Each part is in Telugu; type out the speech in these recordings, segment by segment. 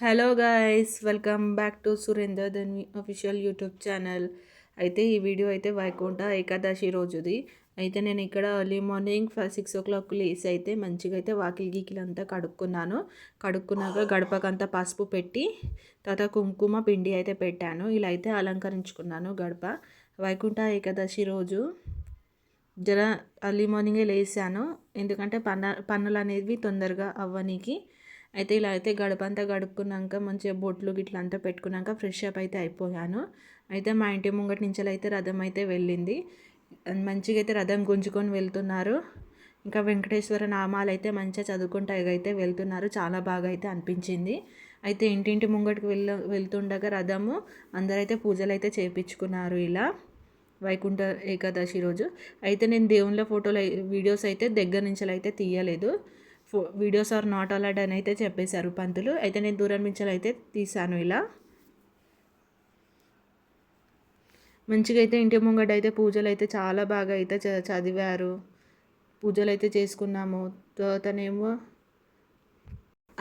Hello guys, welcome back to Surender Dhanvi official YouTube channel. అయితే ఈ వీడియో అయితే వైకుంఠ ఏకాదశి రోజుది. అయితే నేను ఇక్కడ ఎర్లీ మార్నింగ్ 6 o'clock లేసి అయితే మంచిగా అయితే వాకిలి గీకిలు అంతా కడుక్కున్నాక గడపకంతా పసుపు పెట్టి తర్వాత కుంకుమ పిండి అయితే పెట్టాను. ఇలా అయితే అలంకరించుకున్నాను గడప. వైకుంఠ ఏకాదశి రోజు జర ఎర్లీ మార్నింగే లేసాను, ఎందుకంటే పనులు అనేవి తొందరగా అవ్వనీకి. అయితే ఇలా అయితే గడపంతా గడుక్కున్నాక మంచిగా బొట్లు గిట్ల అంతా పెట్టుకున్నాక ఫ్రెష్ అప్ అయితే అయిపోయాను. అయితే మా ఇంటి ముంగటి నుంచి అయితే రథం అయితే వెళ్ళింది. మంచిగా అయితే రథం గుంజుకొని వెళ్తున్నారు. ఇంకా వెంకటేశ్వర నామాలు అయితే మంచిగా చదువుకుంటూ అయితే వెళ్తున్నారు. చాలా బాగా అయితే అనిపించింది. అయితే ఇంటింటి ముంగటికి వెళ్తుండగా రథము అందరైతే పూజలు అయితే చేయించుకున్నారు ఇలా వైకుంఠ ఏకాదశి రోజు. అయితే నేను దేవుళ్ళ ఫోటోలు వీడియోస్ అయితే దగ్గర నుంచి అయితే తీయలేదు. వీడియోస్ ఆర్ నాట్ అలౌడ్ అని అయితే చెప్పేశారు పంతులు. అయితే నేను దూరం నుంచి అయితే తీసాను ఇలా. మంచిగా అయితే ఇంటి ముంగట అయితే పూజలు అయితే చాలా బాగా అయితే చదివారు. పూజలు అయితే చేసుకున్నాము. తర్వాతనేమో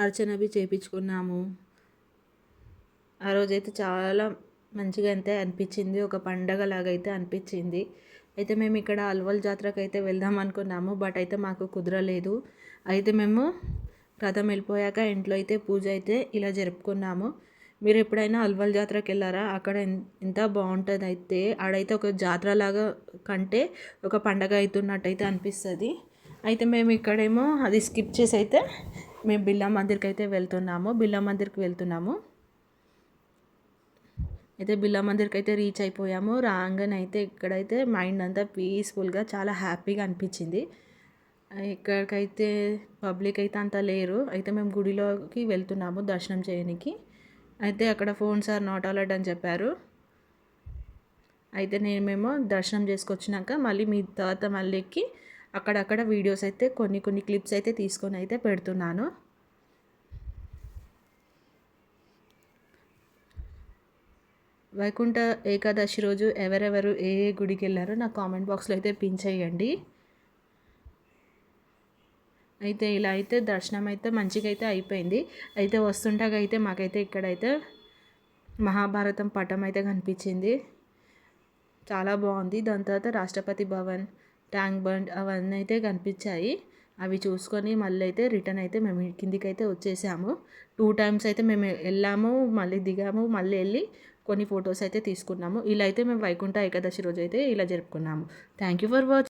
అర్చనవి చేయించుకున్నాము. ఆ రోజైతే చాలా మంచిగా అయితే అనిపించింది, ఒక పండగ లాగా అయితే అనిపించింది. అయితే మేము ఇక్కడ అల్వల్ జాతరకు అయితే వెళ్దాం అనుకున్నాము, బట్ అయితే మాకు కుదరలేదు. అయితే మేము రథం వెళ్ళిపోయాక ఇంట్లో అయితే పూజ అయితే ఇలా జరుపుకున్నాము. మీరు ఎప్పుడైనా అల్వల్ జాతరకి వెళ్ళారా? అక్కడ ఎంత బాగుంటుంది. అయితే ఆడైతే ఒక జాతర లాగా కంటే ఒక పండగ అవుతున్నట్టు అయితే అనిపిస్తుంది. అయితే మేము ఇక్కడేమో అది స్కిప్ చేసి అయితే మేము బిర్లా మందిర్కి అయితే వెళ్తున్నాము. అయితే బిర్లా మందిర్కి అయితే రీచ్ అయిపోయాము. రాగానే అయితే ఇక్కడైతే మైండ్ అంతా పీస్ఫుల్గా చాలా హ్యాపీగా అనిపించింది. ఇక్కడికైతే పబ్లిక్ అయితే అంత లేరు. అయితే మేము గుడిలోకి వెళ్తున్నాము దర్శనం చేయడానికి. అయితే అక్కడ ఫోన్స్ ఆర్ నాట్ అలౌడ్ అని చెప్పారు. అయితే మేము దర్శనం చేసుకొచ్చినాక మళ్ళీ మీ తర్వాత మళ్ళీ ఎక్కి అక్కడక్కడ వీడియోస్ అయితే కొన్ని క్లిప్స్ అయితే తీసుకొని అయితే పెడుతున్నాను. వైకుంఠ ఏకాదశి రోజు ఎవరెవరు ఏ గుడికి వెళ్ళారో నాకు కామెంట్ బాక్స్లో అయితే పిన్ చేయండి. అయితే ఇలా అయితే దర్శనం అయితే మంచిగా అయితే అయిపోయింది. అయితే వస్తుండగా అయితే మాకైతే ఇక్కడైతే మహాభారతం పటం అయితే కనిపించింది, చాలా బాగుంది. దాని తర్వాత రాష్ట్రపతి భవన్, ట్యాంక్ బండ్ అవన్నీ అయితే కనిపించాయి. అవి చూసుకొని మళ్ళీ అయితే రిటర్న్ అయితే మేము కిందికి అయితే వచ్చేసాము. 2 times అయితే మేము వెళ్ళాము, మళ్ళీ దిగాము, మళ్ళీ వెళ్ళి కొన్ని ఫొటోస్ అయితే తీసుకున్నాము. ఇలా అయితే మేము వైకుంఠ ఏకాదశి రోజు అయితే ఇలా జరుపుకున్నాము. Thank you for watching.